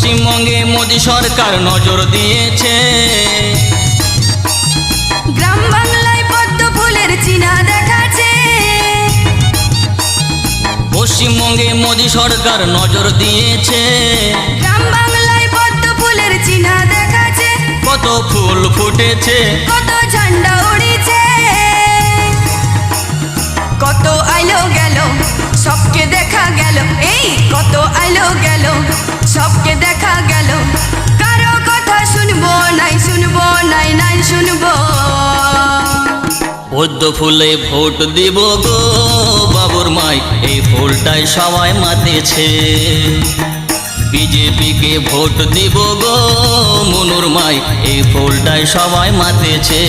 পশ্চিমবঙ্গে মোদি সরকার নজর দিয়েছে, গ্রাম বাংলায় পদ্ম ফুলের চিহ্ন দেখাচ্ছে। পশ্চিমবঙ্গে মোদি সরকার নজর দিয়েছে, গ্রাম বাংলায় পদ্ম ফুলের চিহ্ন দেখাচ্ছে। কত ফুল ফুটেছে, কত ঝান্ডা উড়িছে, কত আইলো গেল সবকে দেখা গেল। এই কত আইলো গেল সবকে দেখা গেল। কারো কথা শুনবো নাই, শুনবো নাই, নাই শুনবো। পদ্ম ফুলে ভোট দিব গো বাবুর মাই, এই ফুলটাই সবাই মাতেছে। বিজেপিকে ভোট দিব গো মনুর মাই, এই ফুলটাই সবাই মাতেছে।